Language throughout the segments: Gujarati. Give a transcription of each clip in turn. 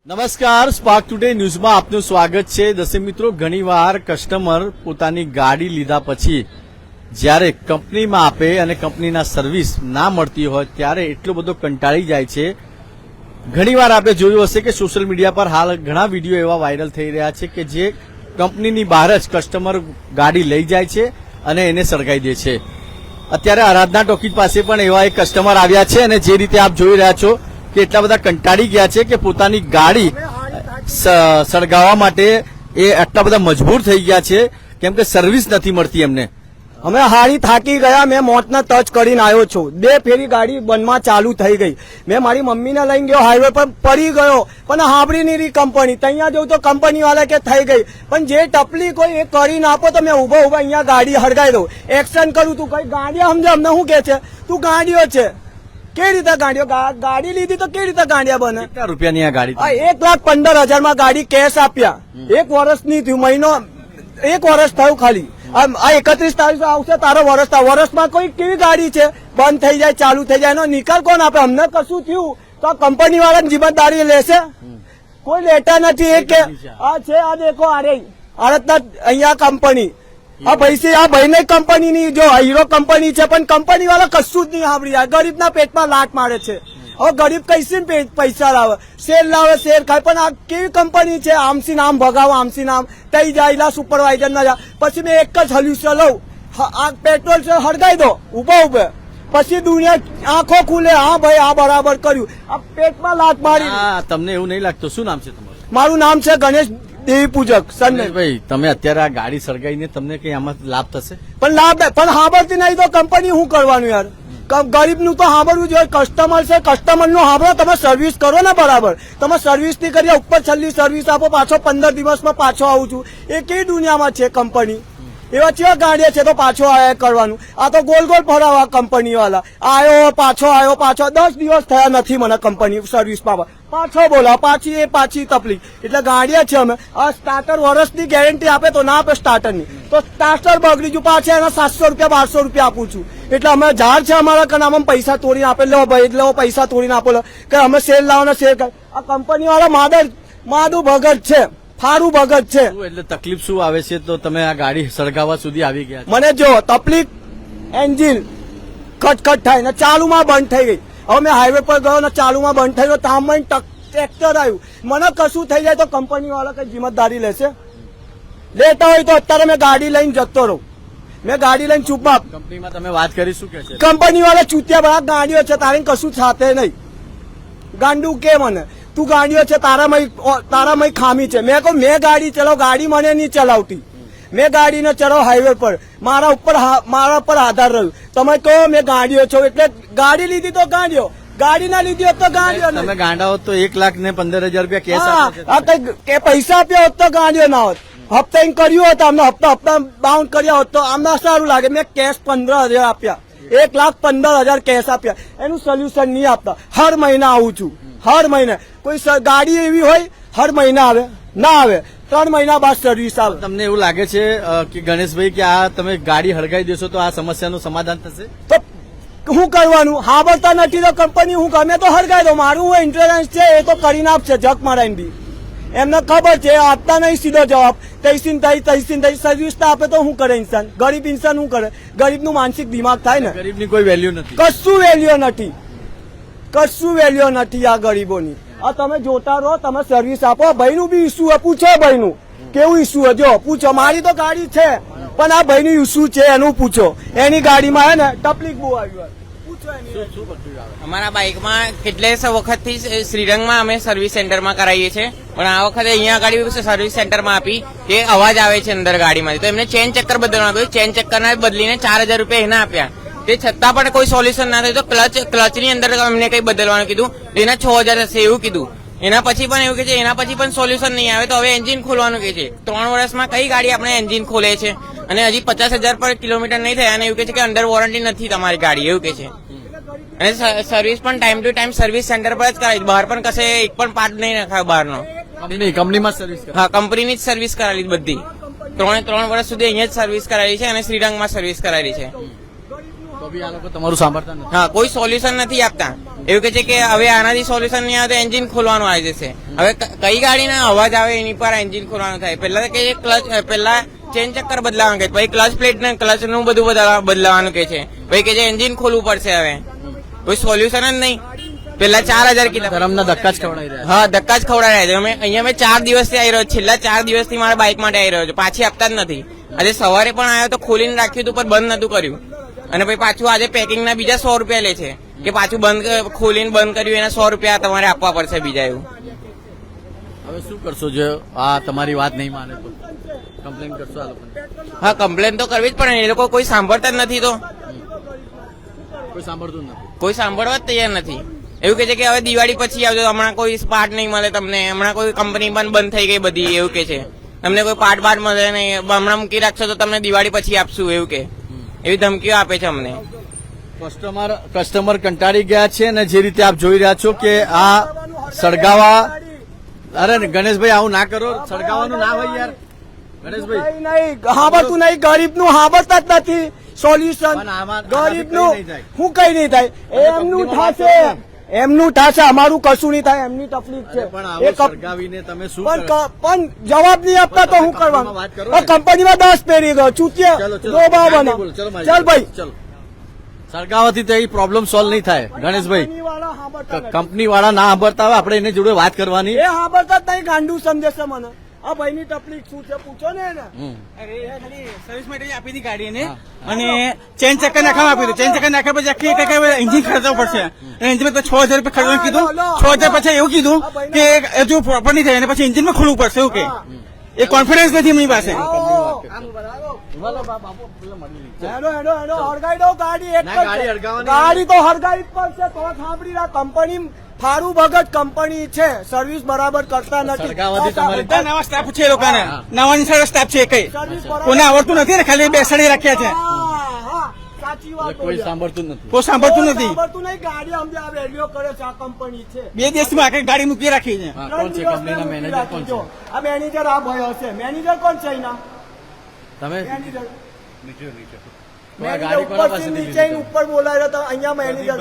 નમસ્કાર, સ્પાર્ક ટુડે ન્યૂઝમાં આપનું સ્વાગત છે. દર્શક મિત્રો, ઘણીવાર કસ્ટમર પોતાની ગાડી લીધા પછી જ્યારે કંપનીમાં આપે અને કંપનીના સર્વિસ ના મળતી હોય ત્યારે એટલો બધો કંટાળી જાય છે. ઘણીવાર આપણે જોયું હશે કે સોશિયલ મીડિયા પર હાલ ઘણા વિડીયો એવા વાયરલ થઈ રહ્યા છે કે જે કંપનીની બહાર જ કસ્ટમર ગાડી લઈ જાય છે અને એને સળગાઈ દે છે. અત્યારે આરાધના ટોકીજ પાસે પણ એવા એક કસ્ટમર આવ્યા છે અને જે રીતે આપ જોઈ રહ્યા છો કે એટલા બધા કંટાળી ગયા છે કે પોતાની ગાડી સળગાવવા માટે એ આટલા બધા મજબૂર થઈ ગયા છે કેમ કે સર્વિસ નથી મળતી એમને. અમે હારી થાકી ગયા. મેં મોતના ટચ કરીને આવ્યો છું. 2 ફેરી ગાડી બંધમાં ચાલુ થઈ ગઈ. મેં મારી મમ્મીને લઈને ગયો, હાઈવે પર પડી ગયો, પણ સાંભળી નહીં રહી કંપની. ત્યાં જવું તો કંપની વાળા કે થઈ ગઈ, પણ જે તકલીફ હોય એ કરીને આપો તો મેં ઉભો અહીંયા ગાડી હળગાઈ દઉં, એક્શન કરું. તું કઈ ગાડી સમજે, અમને શું કે છે તું ગાડીઓ છે? કેવી રીતે ગાડીઓ? ગાડી લીધી તો કેવી રીતે ગાડીયા બને? કેટલા રૂપિયાની આ ગાડી? 1,15,000 માં ગાડી કેશ આપ્યા. 1 વર્ષ ની થયું, મહિનો 1 વર્ષ થયું ખાલી. આ 31 તારીખ આવશે તારો વર્ષ. વર્ષમાં કોઈ કેવી ગાડી છે બંધ થઈ જાય ચાલુ થઈ જાય, એનો નિકાલ કોણ આપે? અમને કશું થયું તો આ કંપની વાળાની જિમ્મેદારી લેશે? કોઈ લેતા નથી. એ કે આ છે, આ દેખો, આરતના અહીંયા કંપની, આ ભાઈ આ ભાઈ ની કંપની ની જો હીરો કંપની છે, પણ કંપની વાળા કશું જ નહીં સાંભળી જાય. ગરીબના પેટમાં લાટ મારે છે. હવે ગરીબ કઈથી પૈસા લાવે? શેર લાવે, શેર ખાય. પણ આ કેવી કંપની છે? આમસી નામ ભગાવો, આમસી નામ તઈ જાય, સુપરવાઇઝર ના જાય. પછી મેં એક જ સોલ્યુશન લઉં, આ પેટ્રોલ છે હળગાઈ દો ઉભો. પછી દુનિયા આંખો ખુલે, હા ભાઈ આ બરાબર કર્યું. આ પેટમાં લાત મારી. તમને એવું નહીં લાગતું? શું નામ છે તમારું? મારું નામ છે ગણેશ દેવી પૂજક. ભાઈ, તમે અત્યારે આ ગાડી સળગાઈને તમને કઈ આમાં લાભ થશે? પણ લાભ પણ સાંભળતી નહીં તો કંપની શું કરવાનું યાર? ગરીબ નું તો સાંભળવું જોઈએ. કસ્ટમર છે, કસ્ટમર નું સાંભળો. તમે સર્વિસ કરો ને બરાબર. તમે સર્વિસ ની કરી, ઉપર છેલ્લી સર્વિસ આપો, પાછો 15 દિવસમાં પાછો આવું છું. એ કેવી દુનિયામાં છે કંપની? એવા કેવા ગાડીઓ છે તો પાછો આયા કરવાનું? આ તો ગોલ ગોલ ફરાવા કંપની વાળા. આવ્યો પાછો 10 દિવસ થયા નથી મને કંપની સર્વિસ પાછો બોલા, પાછી તકલીફ. એટલે ગાડીઓ છે. અમે આ સ્ટાર્ટર વર્ષની ગેરંટી આપે તો ના આપે સ્ટાર્ટર ની, તો સ્ટાર્ટર બગડી ગયું, પાછા એના 700 રૂપિયા 1200 રૂપિયા આપું છું. એટલે અમે ઝાડ છે અમારા કનામાં પૈસા તોડીને આપે. લો ભાઈ, એટલે પૈસા તોડીને આપો કે અમે શેર લાવવાના શેર કર. આ કંપની વાળા માદુ ભગત છે, ફારું ભગત છે. એટલે તકલીફ શું આવે છે તો તમે આ ગાડી સળગાવવા સુધી આવી ગયા? મને જો તકલીફ, એન્જિન ખટખટ થાય ને ચાલુમાં બંધ થઈ ગઈ. હવે મેં હાઈવે પર ગયો ને ચાલુમાં બંધ થઈ ગયો, તામાં ટ્રેક્ટર આવ્યું. મને કશું થઈ જાય તો કંપની વાળા કઈ જિમ્મેદારી લેશે? લેતા હોય તો અત્યારે મેં ગાડી લઈને જતો રહું. મેં ગાડી લઈને ચૂપમાં. કંપનીમાં તમે વાત કરી શું કે છે? કંપની વાળા ચૂત્યા બધા ગાડીઓ છે, તારી કશું સાથે નહીં. ગાંડું કે મને તું ગાડીઓ છે, તારામાં ખામી છે. મેં કહું મેં ગાડી ચલાવ, ગાડી મને નહીં ચલાવતી. મેં ગાડીને ચલાવ હાઈવે પર, મારા પર આધાર રહ્યું. તમે કહો મેં ગાડીઓ છો એટલે ગાડી લીધી તો ગાડી ના લીધી હોત તો ગાડીઓ. તમે ગાંડા હોત તો 1,15,000 રૂપિયા કેશ કે પૈસા આપ્યા હોત તો ગાડીઓ ના હોત. હપ્તા કર્યું હોત, અમને હપ્તા બાઉન્ડ કર્યા હોત તો આમને સારું લાગે. મેં કેશ 15,000 આપ્યા, 1,15,000 કેશ આપ્યા. એનું સોલ્યુશન નહીં આપતા. હર મહિના આવું છું, હર મહિને. કોઈ ગાડી એવી હોય હર મહિના આવે, ના આવે 3 મહિના બાદ સર્વિસ આવે. તમને એવું લાગે છે કે ગણેશભાઈ કે આ તમે ગાડી હળગાઈ દેશો તો આ સમસ્યાનું સમાધાન થશે? તો શું કરવાનું? સાંભળતા નથી તો કંપની શું કરે? તો હળગાઈ દો. મારું ઇન્સ્યોરન્સ છે એ તો કરીને આપશે જગ મારાઈને બી. એમને ખબર છે આપતા નહીં સીધો જવાબ. તૈસીન થઈ સર્વિસ તો આપે તો શું કરે ઇન્સાન? ગરીબ ઇન્સાન શું કરે? ગરીબનું માનસિક દિમાગ થાય ને. ગરીબની કોઈ વેલ્યુ નથી, કશું વેલ્યુ નથી, કશું વેલ્યુ નથી આ ગરીબોની. આ તમે જોતા રહો, તમે સર્વિસ આપો. ભાઈનું બી ઇસ્યુ હોય, પૂછો ભાઈનું કેવું ઇસ્યુ હોય. જો પૂછો, મારી તો ગાડી છે પણ આ ભાઈનું ઇસ્યુ છે એનું પૂછો. એની ગાડીમાં હે ને તકલીફ બહુ આવી હોય. અમારા બાઇકમાં કેટલાય વખતથી શ્રીરંગમાં અમે સર્વિસ સેન્ટરમાં કરાવીએ છીએ, પણ આ વખતે અહીંયા ગાડી સર્વિસ સેન્ટરમાં આપી કે અવાજ આવે છે અંદર ગાડીમાંથી, તો એમને ચેન ચક્કર બદલવાનું કહ્યું. ચેન ચક્કરના બદલીને 4,000 રૂપિયા એના આપ્યા. તે છતાં પણ કોઈ સોલ્યુશન ના થયું તો ક્લચની અંદર અમને કઈ બદલવાનું કીધું, એના 6,000 હશે એવું કીધું. એના પછી પણ એવું કે છે, એના પછી પણ સોલ્યુશન નહીં આવે તો હવે એન્જિન ખોલવાનું કે છે. 3 વર્ષમાં કઈ ગાડી આપણે એન્જિન ખોલે છે અને હજી 50,000 પર કિલોમીટર નહીં થયા અને એવું કે છે કે અંડર વોરંટી નથી તમારી ગાડી, એવું કે છે. અને સર્વિસ પણ time to time service centre પર જ કરાવી. બહાર પણ કશે એક પણ પાર્ટ નહીં નખાયો બહારનો. કંપનીમાં સર્વિસ? હા, કંપનીની જ સર્વિસ કરાવી બધી. 3 વર્ષ સુધી અહીંયા જ સર્વિસ કરાવી છે અને શ્રીરંગમાં સર્વિસ કરાવી છે. તો બી આ લોકો તમારું સાંભળતા નથી. હા, કોઈ સોલ્યુશન નથી આપતા. એવું કે છે કે હવે આનાથી સોલ્યુશન નહીં આવે તો એન્જિન ખોલવાનું આવી જશે. હવે કઈ ગાડીના અવાજ આવે એની પર એન્જિન ખોલવાનું થાય. પહેલા કે ક્લચ, પહેલા ચેન ચક્કર બદલાવાનું કે પછી ક્લચ પ્લેટ ને ક્લચ નું બધું બદલાવાનું કે છે. પછી કે છે એન્જિન ખોલવું પડશે. હવે કોઈ સોલ્યુશન જ નહીં. પેલા 4,000 કીધા, ધરમના ધક્કા જ ખવડાવી રહ્યા હા ધક્કા જ ખવડાવી રહ્યા છે. અમે અહીંયા મેં 4 દિવસથી આવી રહ્યો છું. છેલ્લા 4 દિવસથી મારા બાઇક માટે આવી રહ્યો છું. પાછી આપતા જ નથી. આજે સવારે પણ આવ્યો તો ખોલીને રાખ્યું હતું પણ બંધ નતું કર્યું. અને પછી પાછું આજે પેકિંગના બીજા 100 રૂપિયા લે છે કે પાછું ખોલીને બંધ કર્યું એના 100 રૂપિયા તમારે આપવા પડશે બીજા. એવું હવે શું કરશો જો આ તમારી વાત નહીં માને તો? કમ્પ્લેન કરશો આ લોકોને? હા, કમ્પ્લેન તો કરવી જ પડે ને. એ લોકો કોઈ સાંભળતા જ નથી. તો કોઈ સાંભળતું નથી. કોઈ સાંભળવા જ તૈયાર નથી. એવું કે છે કે હવે દિવાળી પછી આવજો, હમણાં કોઈ પાર્ટ નહીં મળે તમને, હમણાં કોઈ કંપની પણ બંધ થઈ ગઈ બધી. એવું કે છે તમને કોઈ પાર્ટ મળે નહીં, હમણાં મૂકી રાખશો તો તમને દિવાળી પછી આપશું. એવું કે એવી ધમકીઓ આપે છે અમને. કસ્ટમર કંટાળી ગયા છે અને જે રીતે આપ જોઈ રહ્યા છો કે આ સળગાવા, અરે ગણેશભાઈ આવું ના કરો, સળગાવાનું ના હોય યાર ગણેશભાઈ. નહીં હાંભળતું નહીં, ગરીબ નું હાંભળતા જ નથી સોલ્યુશન. પણ આમાં ગરીબ કંઈ નું નહીં થાય. શું કઈ નહીં થાય, એમનું થશે, એમનું થશે, અમારું કશું નહીં થાય. એમની તકલીફ છે. અરે પણ એ આવું સળગાવીને તમે શું કરો? પણ જવાબ નહીં આપતા તો શું કરવાનું? વાત કરો ને. કંપનીમાં 10 પહેરી ગયો ચૂતિયા ચલો ચલો ડોબા ના, બના. બોલો, ચલો મારી ચાલ ભાઈ, ચલો. સળગાવાથી તો એ પ્રોબ્લેમ સોલ્વ નહીં થાય ગણેશભાઈ. કંપનીવાળા હાંભળતા નથી. કંપની વાળા ના સાંભળતા હોય આપણે એની જોડે વાત કરવાની. એ હાંભળતા જ નહીં, ગાંડું સમજે છે મને. આ ભાઈની તકલીફ શું છે પૂછો ને એને. સર્વિસ માટે જ આપી હતી ગાડીને અને ચેન ચક્કર નાખવામાં આપ્યું હતું. ચેન ચક્કર નાખ્યા પછી આખી એન્જિન ખર્ચવું પડશે. એન્જિન પર 6,000 રૂપિયા ખર્ચવાનું કીધું. 6,000 પછી એવું કીધું કે હજુ પ્રોપર નહીં થાય અને પછી એન્જિનમાં ખોલવું પડશે. એવું કે એ કોન્ફિડન્સ નથી એમની પાસે. હેડો હેડો હેડો હળગાઈ દો ગાડી. એક ના, જ ગાડી છે. હળગાવાની ગાડી તો હળગાવી જ પડશે. તો સાંભળી રહ્યા, કંપની ફારું ભગત કંપની છે, સર્વિસ બરાબર કરતા નથી. સળગાવાથી તમારે બધા નવા સ્ટાફ છે એ લોકોને, નવા નિશાળો સ્ટાફ છે કઈ સર્વિસ બરાબર- કોને આવડતું નથી ને, ખાલી બેસાડી રાખ્યા છે. હા, હા, સાચી વાત કોઈ સાંભળતું નથી. કોઈ સાંભળતું નથી. સાંભળતું નહીં. ગાડી અમને આ વેલ્યુ કરે છે, આ કંપની છે. 2 દિવસમાં આખી ગાડી મૂકી રાખી છે. હા, કોણ છે કંપનીના મેનેજર? કોણ છે આ મેનેજર? આ ભાઈ હશે. મેનેજર કોણ છે એના? તમે? મેનેજર આ ગાડી કોના ઉપરથી પાસેથી નીચે લીધી? ઉપર બોલાવ્યો તો અહીંયા મેનેજર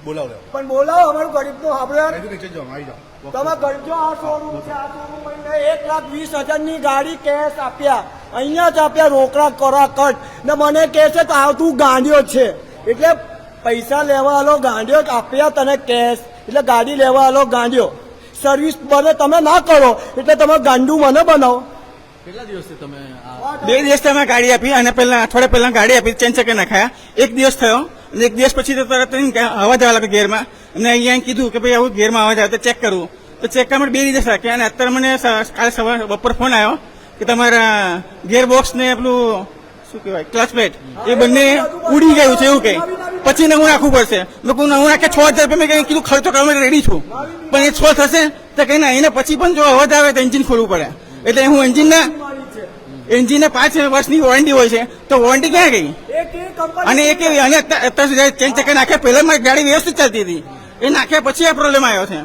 બોલાવો પણ બોલાવો અમારું ગરીબ નું આપણે નીચે જાઓ આવી જાઓ તમે ગરજો. આ શોરૂમ છે, આ શોરૂમ 1,20,000 ની ગાડી કેશ આપ્યા, અહીંયા જ આપ્યા રોકડા કરા કટ ને મને કહે છે કે આ તું ગાંડિયો છે. એટલે પૈસા લેવા આલો ગાંડિયો, આપ્યા તને કેશ એટલે ગાડી લેવા આલો ગાંડિયો. સર્વિસ બને તમે ના કરો એટલે તમે ગાંડું મને બનાવો. કેટલા દિવસથી તમે આ 2 દિવસ તમે ગાડી આપી અને પહેલા અઠવાડિયા પહેલા ગાડી આપી, ચેન ચક્કર નાખાયા. 1 દિવસ થયો અને 1 દિવસ પછી તો તરત અવાજ આવવા લાગ્યો ગેરમાં. અને અહીંયા કીધું કે ભાઈ આવું ગેરમાં અવાજ આવે તો ચેક કરવું. તો ચેક કરવા માટે 2 દિવસ રાખ્યા અને અત્યારે મને કાલે સવારે બપોર ફોન આવ્યો કે તમારા ગેર બોક્સ ને પેલું શું કહેવાય ક્લચ પ્લેટ એ બંને ઉડી ગયું છે. એવું કઈ પછી નવું નાખવું પડશે. મેં કહું નવું નાખે 6,000 રૂપિયા મેં કીધું ખર્ચો કરવા માટે રેડી છું, પણ એ 6 થશે તો કઈ ના. એના પછી પણ જો અવાજ આવે તો એન્જિન ખોલવું પડે. એટલે હું એન્જિનને 5 વર્ષની વોરંટી હોય છે તો વોરંટી ક્યાં ગઈ? અને એ કેવી? અને અત્યાર સુધી ચેન ચક્કર નાખ્યા પહેલા મારી ગાડી વ્યવસ્થિત ચાલતી હતી, એ નાખ્યા પછી આ પ્રોબ્લેમ આવ્યો છે.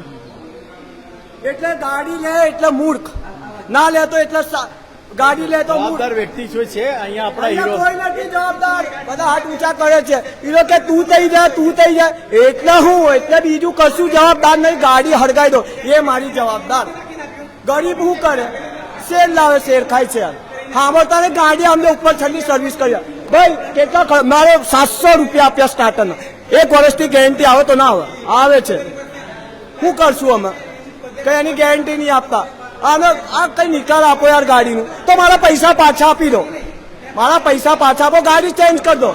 એટલે ગાડી લે એટલે મૂર્ખ, ના લે તો એટલે ગાડી લે તો મૂર્ખ. જવાબદાર વ્યક્તિ શું છે અહીંયા આપણા અહીંયા હીરો? કોઈ નથી જવાબદાર. બધા હાથ ઊંચા કરે છે. હીરો કે તું થઈ જા, તું થઈ જા. એટલે હું એટલે બીજું કશું જવાબદાર નહીં. ગાડી હળગાઈ દો એ મારી જવાબદાર. ગરીબ શું કરે? શેર લાવે, શેર ખાય છે. સાંભળતા ને ગાડી અમને ઉપર છેલ્લી સર્વિસ કરી. ભાઈ કેટલા મારે 700 રૂપિયા આપ્યા સ્ટાર્ટરના. 1 વર્ષની ગેરંટી આવે તો ના આવે? આવે છે. શું કરશું અમે? કઈ એની ગેરંટી નહીં આપતા. આનો આ કઈ નિકાલ આપો યાર ગાડીનું. તો મારા પૈસા પાછા આપી દો. મારા પૈસા પાછા આપો, ગાડી ચેન્જ કરી દો.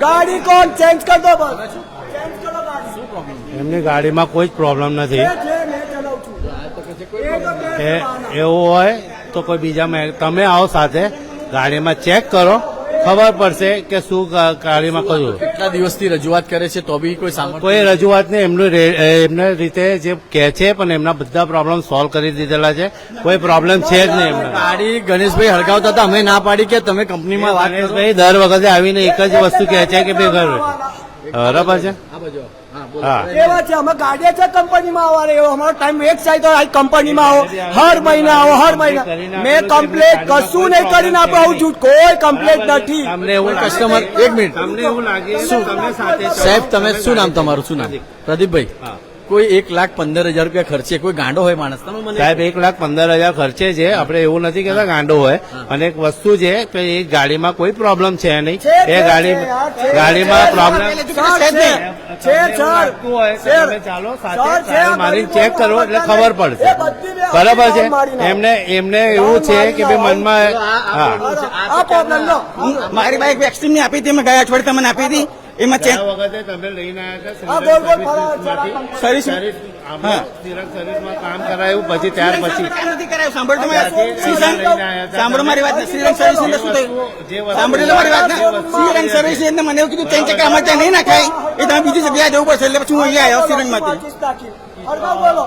ગાડી કોણ ચેન્જ કરી દો? બસ ચેન્જ કરો ગાડી. એમની ગાડીમાં કોઈ જ પ્રોબ્લેમ નથી. મેં ચલાવું છું. એ તો બે એવું હોય તો કોઈ બીજા તમે આવો સાથે ગાડીમાં ચેક કરો, ખબર પડશે કે શું ગાડીમાં કર્યું. કેટલા દિવસથી રજૂઆત કરે છે તો બી કોઈ સાંભળતું કોઈ રજૂઆત નહીં. એમની રીતે જે કહે છે પણ એમના બધા પ્રોબ્લેમ સોલ્વ કરી દીધેલા છે. કોઈ પ્રોબ્લેમ છે જ નહીં એમને. ગાડી ગણેશભાઈ હળગાવતા હતા, અમે ના પાડી કે તમે કંપનીમાં વાત કરો. ગણેશભાઈ દર વખતે આવીને એક જ વસ્તુ કહે છે કે ભાઈ ઘર બરાબર છે. આ બાજુ આવો. હા હા એવા છે અમે ગાડીએ છે કંપનીમાં આવવા એવો અમારો ટાઈમ એક સાઈડ તો આ કંપનીમાં આવો હર મહિને આવો હર મહિને મેં કમ્પ્લેટ કશું નહીં કરીને આપો આવું જૂઠ કોઈ કમ્પ્લેટ નથી તમને એવું કસ્ટમર એક મિનિટ તમને એવું લાગે તમે સાથે છો. સાહેબ તમે શું નામ તમારું શું નામ પ્રદીપભાઈ કોઈ 1,15,000 રૂપિયા ખર્ચે કોઈ ગાંડો હોય માણસ તમે મને સાહેબ 1,15,000 ખર્ચે છે આપણે એવું નથી કેતા ગાંડો હોય અને એક વસ્તુ છે કે એ ગાડીમાં કોઈ પ્રોબ્લેમ છે નહીં એ ગાડીમાં પ્રોબ્લેમ તમે ચાલો સાથે મારી ચેક કરો એટલે ખબર પડશે બરાબર છે એમને એવું છે કે ભાઈ મનમાં હા આ પ્રોબ્લેમ નો મારી બાઇક વેક્સિન ની આપી હતી મેં ગયા અઠવાડિયે તમને આપી હતી એમાં ચેક આ વખતે તમે લઈને આવ્યા આ બોલ બોલ ફરાર સર્વિસ સર્વિસમાં કામ કરાયું પછી ત્યાર પછી કામ નથી કરાયું સાંભળો તમે સાંભળો મારી વાત શ્રીરંગ સર્વિસ ની અંદર શું થયું સાંભળેલો મારી વાત ને શ્રીરંગ સર્વિસ ની અંદર મને એવું કીધું ચેન ચક્કર અમારે ત્યાં નહીં નાખાય એ તમે બીજી જગ્યાએ જવું પડશે એટલે પછી હું અહીંયા આવ્યો શ્રીરંગ માંથી હળગાવ બોલો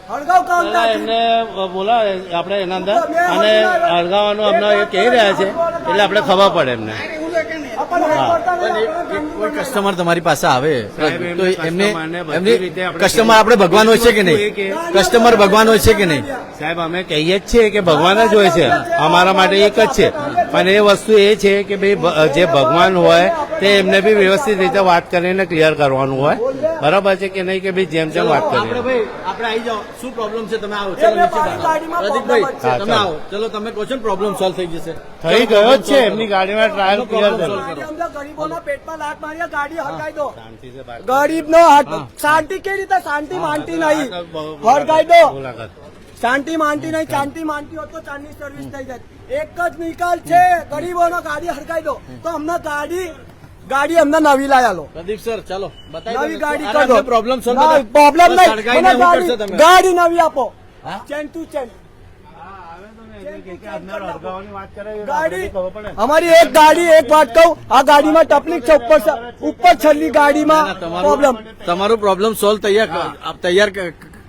હળગાવ કામ પેલા એમને બોલા આપણે એના અંદર અને અળગાવાનું અમને એ કહી રહ્યા છે એટલે આપણે ખબર પડે એમને કોઈ કસ્ટમર તમારી પાસે આવે સાહેબ, તો એમને કસ્ટમરને બધી એમની રીતે આપણે કસ્ટમર આપણે ભગવાન હોય છે કે નહીં કસ્ટમર ભગવાન હોય છે કે નહીં સાહેબ અમે કહીએ જ છીએ કે ભગવાન જ હોય છે અમારા માટે એક જ છે પણ એ વસ્તુ એ છે કે ભાઈ જે ભગવાન હોય તે એમને બી વ્યવસ્થિત રીતે વાત કરીને ક્લિયર કરવાનું હોય બરાબર છે કે નહીં કે ભાઈ જેમ તેમ વાત આપણે કરીએ ભાઈ આપણે આવી જાઓ શું પ્રોબ્લેમ છે તમે આવો ચલો નીચે મારી ગાડીમાં પ્રદીપભાઈ problem છે. તમે આવો ચલો તમે કહો છો પ્રોબ્લેમ સોલ્વ થઈ જશે થઈ ગયો જ છે એમની ગાડીમાં ટ્રાયલ ક્લિયર થયો ગરીબોના પેટમાં લાત મારી ગાડી હળગાઈ દો શાંતિ સે બાત ગરીબ નો શાંતિ કેવી રીતે શાંતિ માનતી નહીં હળગાઈ દો મુલાકાત શાંતિ માનતી નહીં શાંતિ માનતી હોત તો ચાંદની સર્વિસ થઈ જાય એક જ નિકાલ છે ગરીબોનો ગાડી હળગાઈ દો તો અમને ગાડી અમને નવી લાયા લો પ્રદીપ સર ચાલો નવી ગાડી કરી દો પ્રોબ્લેમ સોલ્વ પ્રોબ્લેમ નહીં મને ગાડી નવી આપો ચેન ટુ ચેન ગાડી અમારી એક ગાડી એક વાત કહું આ ગાડીમાં તકલીફ છે ઉપર છેલ્લી ગાડીમાં પ્રોબ્લેમ તમારું પ્રોબ્લેમ સોલ્વ તૈયાર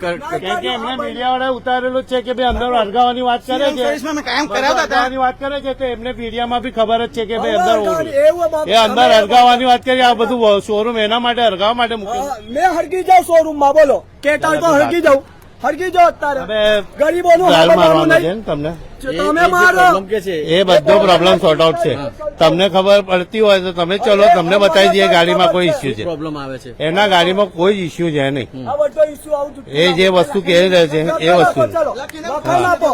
એમને મીડિયા વાળા ઉતારેલું છે કે ભાઈ અંદર અડગાવાની વાત કરે છે સર્વિસમાં મેં કાયમ કરાવતા હતા અડગાવાની વાત કરે છે તો એમને મીડિયામાં બી ખબર જ છે કે ભાઈ અંદર એવું એ અંદર અડગાવાની વાત કરી આ બધું શોરૂમ એના માટે અડગાવા માટે મૂક્યું મેં હરગી જાઉં શોરૂમ માં બોલો કેટાળ તો હરગી જાઉં હરગી જાઓ અત્યારે હવે ગરીબોનું ગાળ હરગવાનું મારવાનો છે નહીં ને તમને તમે મારો પ્રોબ્લેમ કે છે એ બધો પ્રોબ્લેમ સોર્ટ આઉટ છે તમને ખબર પડતી હોય તો તમે ચલો તમને બતાવી દઈએ ગાડીમાં કોઈ ઇસ્યુ છે પ્રોબ્લેમ આવે છે એના ગાડીમાં કોઈ ઇસ્યુ છે નહીં આ બધો ઇસ્યુ આવું છું એ જે વસ્તુ કહી રહે છે એ વસ્તુ છે. ચલો લખણ આપો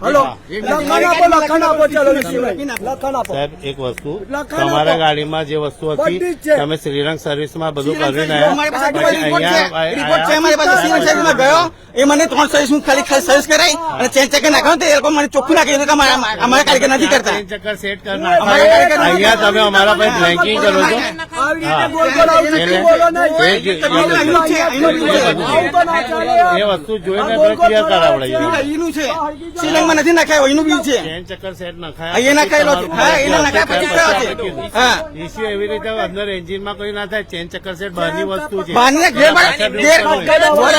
હલો લખણ આપો ચલો લખણ આપો સાહેબ એક વસ્તુ લખાણ તમારા આપો. ગાડીમાં જે વસ્તુ બધી જ હતી છે. તમે શ્રીરંગ સર્વિસમાં બધું શ્રીરંગ કરીને સર્વિસમાં અમારી પાસે પછી રિપોર્ટ છે અહીંયા રિપોર્ટ છે અમારી પાસે શ્રીરંગ સર્વિસમાં ગયો એ મને 3 સર્વિસ હું ખાલી સર્વિસ કરાઈ અને ચેન ચેક નાખ્યો તો એ લોકો મને ચોખ્ખું નાખી દીધું કે અમારા કારીગર નથી કરતા ત્રણ ચક્કર સેટ કરી નાખો. અહીંયા તમે અમારા પાસે બ્લેન્કિંગ કરો છો આવી રીતે બોલ બોલ આવું જુઠ્ઠું બોલો નહીં એ જ- આવું છે, અહીંનું બિલ છે. આવું તો ના ચાલે એ વસ્તુ જોઈને આપણે ક્લિયર કરાવડાવીએ અહીંનું છે શ્રીલંકમાં નથી નાખાય એનું બિલ છે ચેન ચક્કર સેટ નખાયા અહીંયા નખાયેલો છે. હા, એના નખાયા પછી થયો છે. હા. ઇસ્યુ એવી રીતે અંદર એન્જિનમાં કોઈ ના થાય ચેન ચક્કર સેટ બહારની વસ્તુ છે બહારના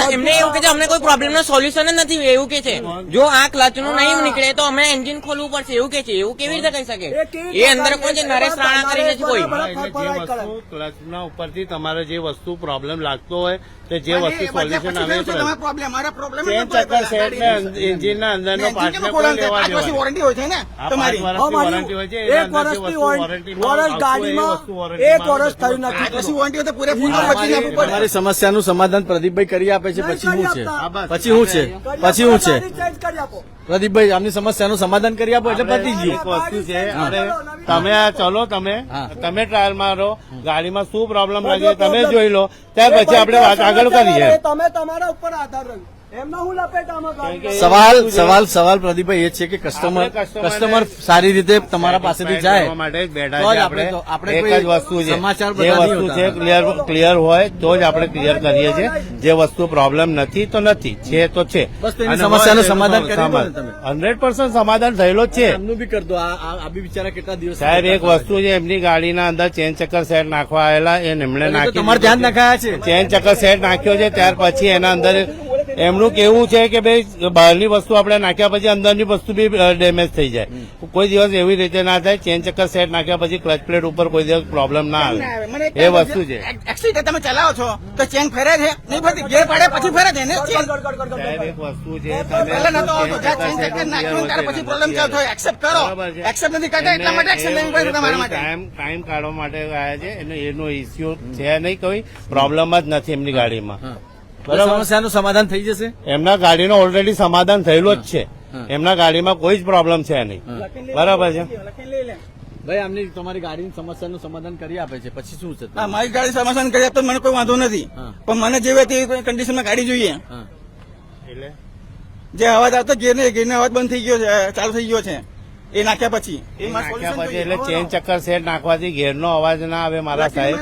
એમને એવું કે છે અમને કોઈ પ્રોબ્લેમ નો સોલ્યુશન જ નથી એવું કે છે જો આ ક્લચ નું નહીં નીકળે તો અમે એન્જિન ખોલવું પડશે એવું કે છે એવું કેવી રીતે કહી શકે એ અંદર કોણ છે નરેશ રાણા કરીને છે કોઈ હા, એટલે જે વસ્તુ ક્લચના ઉપરથી તમારે જે વસ્તુ પ્રોબ્લેમ લાગતો હોય તે જે વસ્તુ સોલ્યુશન આવે એ તમારો પ્રોબ્લેમ મારા પ્રોબ્લેમ ચેન ચક્કર સેટ ને એન્જિનના અંદરનો પાર્ટ ને કોઈ લેવા દેવા વોરંટી હોય છે ને આ તમારી 5 વર્ષની વોરંટી હોય છે એના એક અંદર જે વર્ષની વસ્તુ વોરંટીમાં વર્ષ આવતું હોય એ ગાડીમાં વસ્તુ વોરંટીમાં એક વર્ષ થયું આ નથી પછી વોરંટી હોય તો પૂરેપૂરું પછી આપવું પડે તમારી સમસ્યાનું સમાધાન પ્રદીપભાઈ કરી આપે છે પછી શું છે હા, બસ. પછી શું છે પછી શું છે ગાડી ચેન્જ કરી આપો પ્રદીપભાઈ આમની સમસ્યાનું સમાધાન કરી આપો એટલે પતી એક ગયું વસ્તુ છે અને તમે આ ચલો તમે હા. તમે ટ્રાયલ મારો ગાડીમાં શું પ્રોબ્લેમ લાગે તમે જોઈ લો ત્યાર પછી આપણે વાત આગળ કરીએ તમે તમારા ઉપર આધાર રહ્યું એમના હું લપેટામાં ગાડી સવાલ પ્રદીપભાઈ એ છે કે કસ્ટમર સારી રીતે તમારા પાસેથી જાય કરવા માટે જ બેઠા તો જ છે આપણે આપણે કોઈ એક જ વસ્તુ છે સમાચાર જે બધા નહીં વસ્તુ છે હોતા. ક્લિયર હોય તો જ આપણે ક્લિયર કરીએ છીએ જે વસ્તુ પ્રોબ્લેમ નથી તો નથી છે તો છે બસ તેની સમસ્યાનું સમાધાન કરી દો ને તમે. 100% સમાધાન થયેલો જ છે એમનું બી કરી દો આ બી બિચારા કેટલા દિવસ સાહેબ એક વસ્તુ છે એમની ગાડીના અંદર ચેન ચક્કર સેટ નાખવા આવેલા એ એમણે નાખી તમારે ધ્યાન નખાયા છે ચેન ચક્કર સેટ નાખ્યો છે ત્યાર પછી એના અંદર એમનું કેવું છે કે ભાઈ બહારની વસ્તુ આપણે નાખ્યા પછી અંદરની વસ્તુ બી ડેમેજ થઈ જાય. કોઈ દિવસ એવી રીતે ના થાય. ચેન ચક્કર સેટ નાખ્યા પછી ક્લચ પ્લેટ ઉપર કોઈ દિવસ પ્રોબ્લેમ ના આવે. એ વસ્તુ છે. એક્સિડન્ટ તમે ચલાવો છો તો ચેન ફરે છે નહીં ફરતી, ગેર પાડે પછી ફરે છે ને ચેન. સાહેબ, એક વસ્તુ છે પહેલા નતો આવતો, જ્યાં ચેન ચક્કર નાખ્યો ત્યારે પછી પ્રોબ્લેમ ચાલુ થયો. એક્સેપ્ટ કરો. એક્સેપ્ટ નથી કરતા એટલા માટે એક્શન લેવું પડે તમારા માટે. ટાઈમ કાઢવા માટે આવ્યા છે. એનો ઇસ્યુ છે નહીં, કોઈ પ્રોબ્લેમ જ નથી એમની ગાડીમાં. બરાબર, સમસ્યાનું સમાધાન થઈ જશે. એમના ગાડીનો ઓલરેડી સમાધાન થયેલું જ છે. એમના ગાડીમાં કોઈ જ પ્રોબ્લેમ છે નહીં. બરાબર છે. ભાઈ આમની તમારી ગાડીની સમસ્યાનું સમાધાન કરી આપે છે, પછી શું છે? હા, મારી ગાડી સમાધાન કરી આપતો મને કોઈ વાંધો નથી, પણ મને જેવી હતી કન્ડિશનમાં ગાડી જોઈએ. હા. એટલે જે અવાજ આવતો ગેરનો અવાજ બંધ થઈ ગયો છે, ચાલુ થઈ ગયો છે એ નાખ્યા પછી. એ મારું નાખ્યા solution પછી જોઈએ. એટલે ચેન ચક્કર સેટ નાખવાથી ઘેરનો અવાજ ના આવે મારા સાહેબ.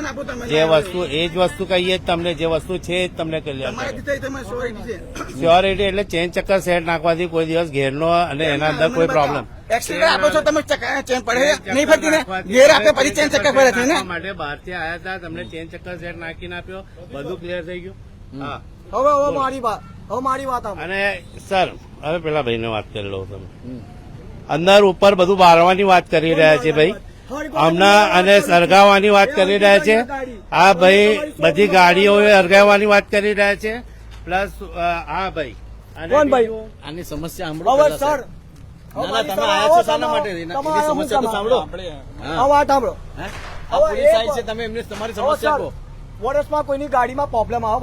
જે વસ્તુ એ જ વસ્તુ કહીએ જ તમને, જે વસ્તુ છે એ જ તમને ક્લિયર તમારા કરે. રીતે તમારી surety છે. સ્યોરિટી એટલે ચેન ચક્કર સેટ નાખવાથી કોઈ દિવસ ઘેરનો અને એના અંદર કોઈ પ્રોબ્લેમ. એક્સિડન્ટ આપો છો તમે, ચેન પડે નહીં ફરતી ને, ગેર આપે પછી ચેન ચક્કર પડે છે ને. માટે બહારથી આવ્યા હતા, તમને ચેન ચક્કર સેટ નાખીને આપ્યો, બધું ક્લિયર થઈ ગયું. હા. હવે મારી વાત સાંભળો. અને સર, હવે પેલા ભાઈને વાત કરી લો તમે. અંદર ઉપર બધું બારવાની વાત કરી રહ્યા છે ભાઈ. હમણાં અને સળગાવવાની વાત કરી રહ્યા છે. આ ભાઈ બધી ગાડીઓ સળગાવવાની વાત કરી રહ્યા છે. પ્લસ હા ભાઈ. અને કોણ ભાઈ? બીજું, આની સમસ્યા સાંભળો હવે પહેલા, સર સાહેબ. ના, ના, તમે આયા છો શાના માટે? એની સમસ્યા તો સાંભળો. હા. આ વાત સાંભળો. હે? આ પોલીસ આવી છે, તમે એમને તમારી સમસ્યા કહો. વર્ષમાં કોઈની ગાડીમાં પ્રોબ્લેમ આવે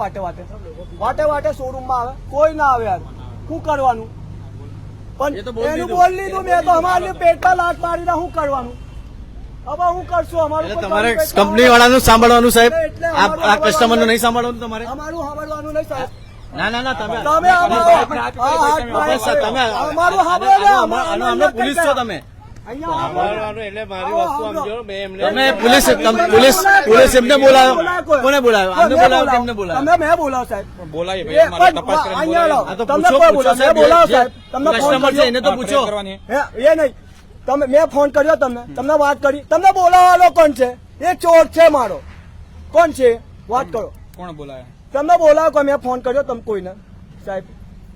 વાટે શોરૂમમાં આવે, કોઈ ના આવે યાર, શું કરવાનું? એ તો પણ બોલ એનું દીધું. બોલ લીધું મેં તો, અમારે પેટમાં લાત મારીને શું કરવાનું? હવે હું કરશું? અમારું એટલે કોઈ તમારે કામ પેટમાં કંપની વાળાનું સાંભળવાનું સાહેબ. એટલે આ અમારું કસ્ટમરનું નહીં સાંભળવાનું તમારે. અમારું સાંભળવાનું નહીં સાહેબ. ના, ના, ના, તમે તમે અમારું સાંભળો ને, આનો પોલીસ છો તમે. અહીંયા સાંભળવાનું એટલે મારી વસ્તુ સમજો. મેં એમને તમે પોલીસ એમને બોલાવ્યો. કોને બોલાવ્યો? આમને બોલાવ્યો કે એમને બોલાવ્યો? મેં બોલાવ સાહેબ. બોલાવી એ ભાઈ, અમારે પણ તપાસ કરીને અહીંયા લાવો. આ તો તમને પૂછો, કોઈ પૂછો બોલાવ, સાહેબ. મેં બોલાવ જે સાહેબ. તમને ફોન કસ્ટમર છે કર્યો. એને તો પૂછો. કરવાની. એ નહીં, તમે મેં ફોન કર્યો તમને વાત કરી, તમને બોલાવવાનો કોણ છે? એ ચોર છે મારો. કોણ છે? વાત કરો. કોણ બોલાયા? તમને બોલાવો કોઈ, મેં ફોન કર્યો તમે કોઈને સાહેબ?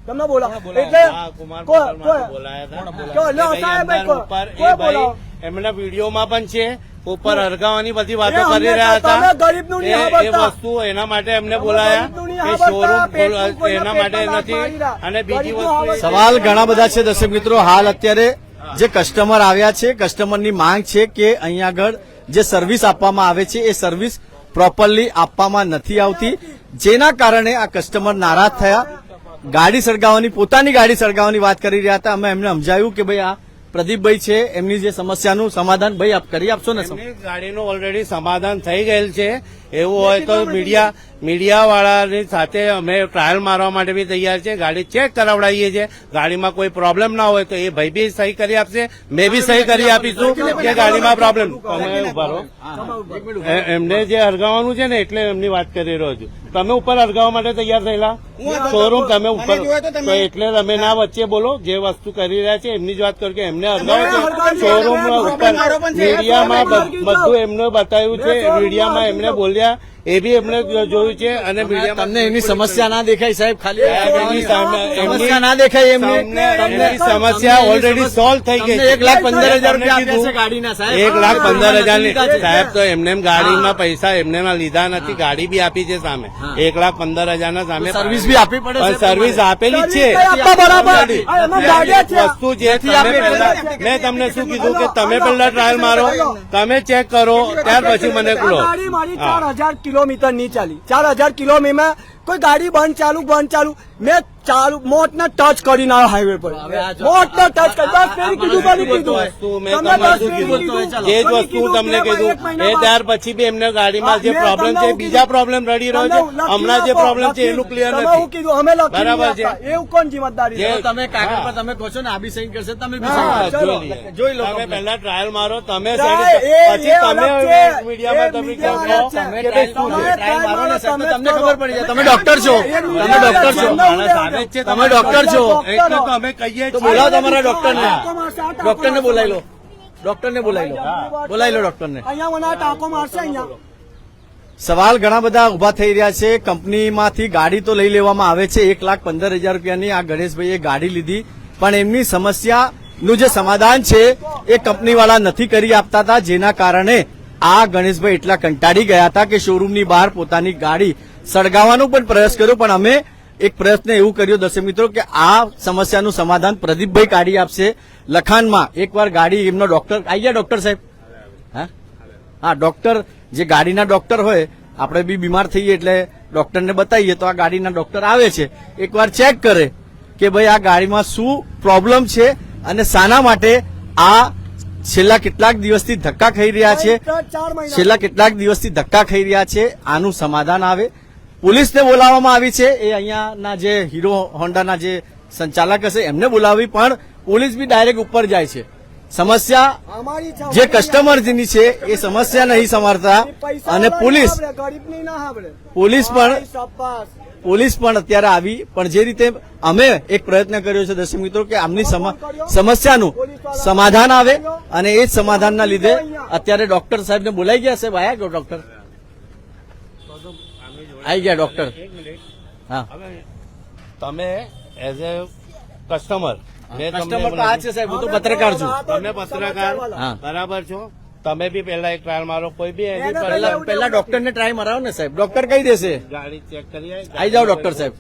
તમને બોલાવો કોણ બોલાવે? એટલે હા, કુમાર કોઈ- પટેલ કોઈ- માટે બોલાયા હતા. કોઈ- લો, ભાઈ સાહેબ, અંદર કોઈ- ઉપર કોઈ એ ભાઈ બોલાવો. એમના વિડીયોમાં પણ છે. ઉપર હરગાવાની બધી વાતો એ અમને કરી રહ્યા તમે હતા. ગરીબનું નહીં એ સાંભળતા. વસ્તુ એના માટે એમને તમે બોલાયા ગરીબનું નહીં કે સાંભળતા. શોરૂમ પેટનું કોઈના એના માટે પેટમાં લાત નથી. મારી રહ્યા. અને બીજી ગરીબનું વસ્તુ એ- સાંભળતા. સવાલ ઘણા બધા છે દર્શક મિત્રો. હાલ અત્યારે જે કસ્ટમર આવ્યા છે, કસ્ટમરની માંગ છે કે અહીંયા આગળ જે સર્વિસ આપવામાં આવે છે એ સર્વિસ પ્રોપરલી આપવામાં નથી આવતી, જેના કારણે આ કસ્ટમર નારાજ થયા. ગાડી સળગાવવાની, પોતાની ગાડી સળગાવવાની વાત કરી રહ્યા હતા. અમે એમને સમજાવ્યું કે ભાઈ આ પ્રદીપભાઈ છે, એમની જે સમસ્યાનું સમાધાન ભાઈ આપ કરી આપશો ને. એમની ગાડીનું ઓલરેડી સમાધાન થઈ ગયેલ છે. એવું હોય તો મીડિયા વાળાની સાથે અમે ટ્રાયલ મારવા માટે બી તૈયાર છે. ગાડી ચેક કરાવડાવીએ છીએ. ગાડીમાં કોઈ પ્રોબ્લેમ ના હોય તો એ ભાઈ બી સહી કરી આપશે, મેં બી સહી કરી આપીશું કે ગાડીમાં પ્રોબ્લેમ. તમે ઉભા રહો. એમને જે હરગાવવાનું છે ને એટલે એમની વાત કરી રહ્યો છું. તમે ઉપર હરગાવવા માટે તૈયાર થયેલા શોરૂમ, તમે ઉપર તો એટલે તમે ના વચ્ચે બોલો. જે વસ્તુ કરી રહ્યા છે એમની જ વાત કરો કે એમને હરગાવો છે. શોરૂમ ઉપર મીડિયામાં બધું એમને બતાવ્યું છે. મીડિયામાં એમને બોલ્યા, એ બી એમને જોયું છે. અને મીડિયામાં તમને એની સમસ્યા ના દેખાય સાહેબ? ખાલી એમની સમસ્યા ના દેખાય એમની? એમની સમસ્યા ઓલરેડી સોલ્વ થઈ ગઈ તમને છે. 1,15,000 રૂપિયા આપ્યા છે ગાડીના સાહેબ. 1,15,000 સાહેબ તો એમને એમ ગાડીમાં પૈસા એમને લીધા નથી. ગાડી બી આપી છે સામે. 1,15,000 ના સામે સર્વિસ બી આપવી પડે પણ છે. સર્વિસ આપેલી જ છે. આપવા બરાબર. આ એમાં ગાડી જ છે. વસ્તુ જે તમે પહેલા, મેં તમને શું કીધું કે તમે પહેલા ટ્રાયલ મારો, તમે ચેક કરો, ત્યાર પછી મને કહો. ગાડી મારી 4,000 કિલોમીટર ની ચાલી. 4,000 કિલોમીટર કોઈ ગાડી બંધ ચાલુ મેં મોટને ટચ કરીને આવ્યો હાઈવે પર. મોટને ટચ કરી 10 ફેરી કીધું, બધું કીધું. વસ્તુ મેં તમને તમને 10 શું ફેરી કીધું? કીધું. જે જ બધું વસ્તુ તમને મેં કીધું એક મહિના એ બાદ. ત્યાર પછી બી એમને ગાડીમાં જે મેં પ્રોબ્લેમ તમને છે, હું બીજા કીધું? પ્રોબ્લેમ રડી રહ્યો છે. તમને હમણાં જે લખી પ્રોબ્લેમ છે આપો, એનું ક્લિયર તમે હું નથી. કીધું અમે લખી બરાબર છે. એવું કોણ જિમ્મેદારી જે- લે? તમે કાગળ પર હા. તમે કહો છો ને આ બી સહી કરશે, તમે બી હા, સહી કરશો. ચલો. જોઈ લો તમે complaint. પહેલા ટ્રાયલ મારો, તમે ટ્રાય, પછી એ તમે અલગ છે. મીડિયામાં એ તમે મીડિયા કહો અલગ છે. કે ભાઈ શું છે. ટ્રાય મારો ને સાહેબ, તો તમને તમે ખબર પડી જાય. તમે કરો. ડોક્ટર છો, એ તમે મીડિયા ડોક્ટર છો. તમને માણસ આવે જ છે. તમે ડોક્ટર છો. એટલે તો અમે કહીએ તો છીએ. બોલાવો તમારા ડોક્ટરને. ટાંકો મારશે, આ ટાંકો ડોક્ટરને મારશે. બોલાવી લો. ડોક્ટરને બોલાવી લો. બોલાવી લો ડોક્ટરને. અહીંયા મને આ ટાંકો મારશે અહીંયા. સવાલ ઘણા બધા ઉભા થઈ રહ્યા છે. કંપનીમાંથી ગાડી તો લઈ લેવામાં આવે છે, 1,15,000 રૂપિયાની આ ગણેશભાઈએ ગાડી લીધી, પણ એમની સમસ્યાનું જે સમાધાન છે એ કંપનીવાળા નથી કરી આપતા હતા, જેના કારણે આ ગણેશભાઈ એટલા કંટાળી ગયા હતા કે શોરૂમની બહાર પોતાની ગાડી સળગાવવાનો પણ પ્રયાસ કર્યો. પણ અમે એક પ્રયત્ન એવું કર્યો દર્શક મિત્રો કે આ સમસ્યાનું સમાધાન પ્રદીપભાઈ કાઢી આપશે. લખાણમાં એકવાર ગાડી એમનો ડોક્ટર આવી ગયા. ડોક્ટર સાહેબ, હા ડોક્ટર જે ગાડીના ડોક્ટર હોય, આપણે બી બીમાર થઈએ એટલે ડોક્ટરને બતાવીએ તો આ ગાડીના ડોક્ટર આવે છે, એકવાર ચેક કરે કે ભાઈ આ ગાડીમાં શું પ્રોબ્લેમ છે અને શાના માટે આ છેલ્લા કેટલાક દિવસથી ધક્કા ખાઈ રહ્યા છે, આનું સમાધાન આવે. પોલીસને બોલાવવામાં આવી છે, એ અહીંયાના જે હીરો હોન્ડાના જે સંચાલક હશે એમને બોલાવી, પણ પોલીસ બી ડાયરેક્ટ ઉપર જાય છે. સમસ્યા જે કસ્ટમરની છે એ સમસ્યા નહીં સમારતા, અને પોલીસ પણ અત્યારે આવી. પણ જે રીતે અમે એક પ્રયત્ન કર્યો છે દર્શક મિત્રો કે આમની સમસ્યાનું સમાધાન આવે, અને એ જ સમાધાનના લીધે અત્યારે ડોક્ટર સાહેબને બોલાઈ ગયા. સાહેબ આયા ગયો ડોક્ટર, આવી ગયા ડોક્ટર. હા, તમે એઝ એ કસ્ટમર કસ્ટમર તો આ છે સાહેબ, હું તો પત્રકાર છું. તમે પત્રકાર હા. બરાબર છો, તમે બી પહેલા એક ટ્રાયલ મારો, કોઈ બી એની પહેલા ડોક્ટરને ટ્રાય મરાવો ને સાહેબ, ડોક્ટર કહી દેશે. ગાડી ચેક કરી આવી જાઓ ડોક્ટર સાહેબ.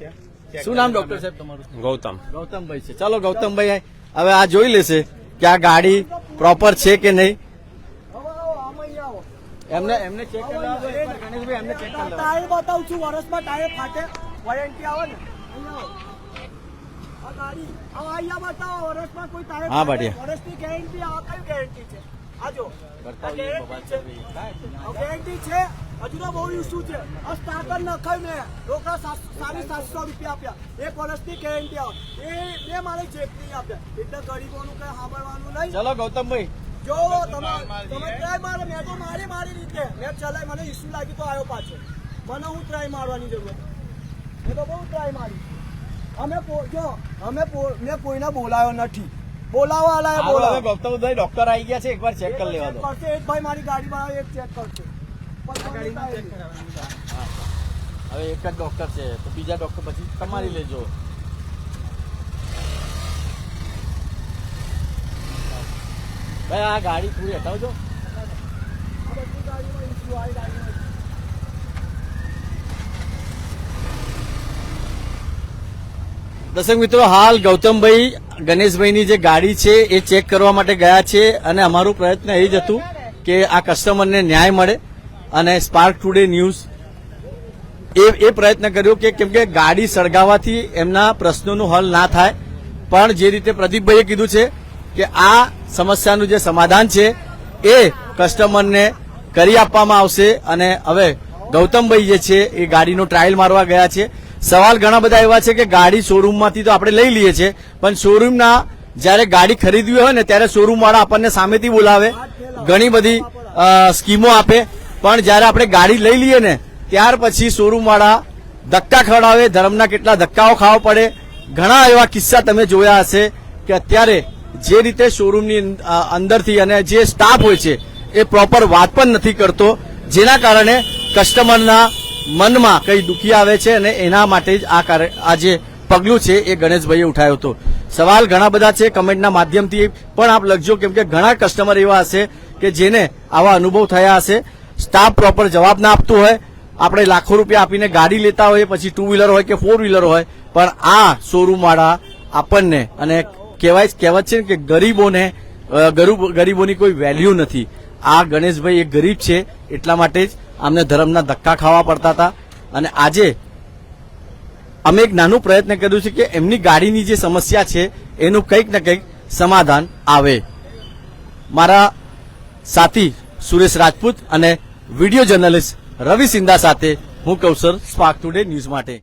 શું નામ ડોક્ટર સાહેબ તમારું? ગૌતમ. ગૌતમભાઈ છે. ચાલો ગૌતમભાઈ હવે આ જોઈ લેશે કે આ ગાડી પ્રોપર છે કે નહીં. એમને ચેક કરી લેવા દો. ગણેશભાઈ એમને ચેક કરી લેવા દો. ટાયર બતાવું છું, વર્ષમાં ટાયર ફાટે વોરંટી આવે ને, અહીંયા આવો. આ ગાડી આ અહીંયા બતાવો, વર્ષમાં કોઈ ટાયર હા, બાડિયા. વર્ષની ગેરંટી, આ કઈ ગેરંટી છે? આ જો ગેરંટી છે, હજુ તો બહુ ઇસ્યુ છે. આ સ્ટાર્ટર નખાયું મેં, રોકડા 750 રૂપિયા આપ્યા, 1 વર્ષની ગેરંટી આવે, એ બે મારે ચેક નહીં આપ્યા, એટલે ગરીબોનું કઈ સાંભળવાનું નહીં. ચલો ગૌતમભાઈ, જો તમે ટ્રાય મારો, મેં તો મારી રીતે મેં ચલાવી, મને ઇસ્યુ લાગ્યું તો આવ્યો પાછો, મને હું ટ્રાય મારવાની જરૂર હતી, મેં તો બહુ ટ્રાય મારી. મેં કોઈને બોલાયો નથી, બોલાવા હવે બોલાવો ગૌતમભાઈ ડોક્ટર આવી ગયા છે, એકવાર ચેક કરી લેવા દો. કરશે એક ભાઈ, મારી ગાડી વાળા એક ચેક કરશે. હવે એક જ ડોક્ટર છે તો બીજા ડોક્ટર પછી તમારી લેજો. ભાઈ આ ગાડી થોડી હટાવજો. આ બધી ગાડીમાં ઇસ્યુ આવી ગાડીમાં. દર્શક મિત્રો, હાલ ગૌતમભાઈ ગણેશભાઈની જે ગાડી છે એ ચેક કરવા માટે ગયા છે, અને અમારું પ્રયત્ન એ જ હતું કે આ કસ્ટમરને ન્યાય મળે, અને સ્પાર્ક ટુડે ન્યૂઝ એ પ્રયત્ન કર્યો કે કેમ કે ગાડી સળગાવવાથી એમના પ્રશ્નોનું હલ ના થાય, પણ જે રીતે પ્રદીપભાઈએ કીધું છે કે આ સમસ્યાનું જે સમાધાન છે એ કસ્ટમરને કરી આપવામાં આવશે. અને હવે ગૌતમભાઈ જે છે એ ગાડીનો ટ્રાયલ મારવા ગયા છે. સવાલ ઘણા બધા એવા છે કે ગાડી શોરૂમમાંથી તો આપણે લઈ લઈએ છીએ, પણ શોરૂમના જયારે ગાડી ખરીદવી હોય ને ત્યારે શોરૂમ વાળા આપણને સામેથી બોલાવે, ઘણી બધી સ્કીમો આપે, પણ જયારે આપણે ગાડી લઈ લઈએ ને ત્યાર પછી શોરૂમ વાળા ધક્કા ખવડાવે, ધર્મના કેટલા ધક્કાઓ ખાવા પડે. ઘણા એવા કિસ્સા તમે જોયા હશે કે અત્યારે જે રીતે શોરૂમની અંદરથી અને જે સ્ટાફ હોય છે એ પ્રોપર વાત પણ નથી કરતો, જેના કારણે કસ્ટમરના મનમાં કઈ દુખી આવે છે, અને એના માટે જ આ જે પગલું છે એ ગણેશભાઈએ ઉઠાવ્યો હતો. સવાલ ઘણા બધા છે, કમેન્ટના માધ્યમથી પણ આપ લખજો, કેમ કે ઘણા કસ્ટમર એવા હશે કે જેને આવા અનુભવ થયા હશે. સ્ટાફ પ્રોપર જવાબ ના આપતું હોય, આપણે લાખો રૂપિયા આપીને ગાડી લેતા હોઈએ, પછી 2 વ્હીલર હોય કે 4 વ્હીલર હોય, પણ આ શોરૂમ વાળા આપણને, અને કહેવત છે કે ગરીબોની કોઈ વેલ્યુ નથી. આ ગણેશભાઈ એક ગરીબ છે, એટલા માટે જ અમને ધર્મના ધક્કા ખાવા પડતા હતા, અને આજે અમે એક નાનું પ્રયત્ન કર્યું છે કે એમની ગાડીની જે સમસ્યા છે એનું કંઈક ને કંઈક સમાધાન આવે. મારા સાથી સુરેશ રાજપૂત અને વિડીયો જર્નલિસ્ટ રવિ સિંધા સાથે હું કૌશર, સ્પાર્ક ટુડે ન્યૂઝ માટે.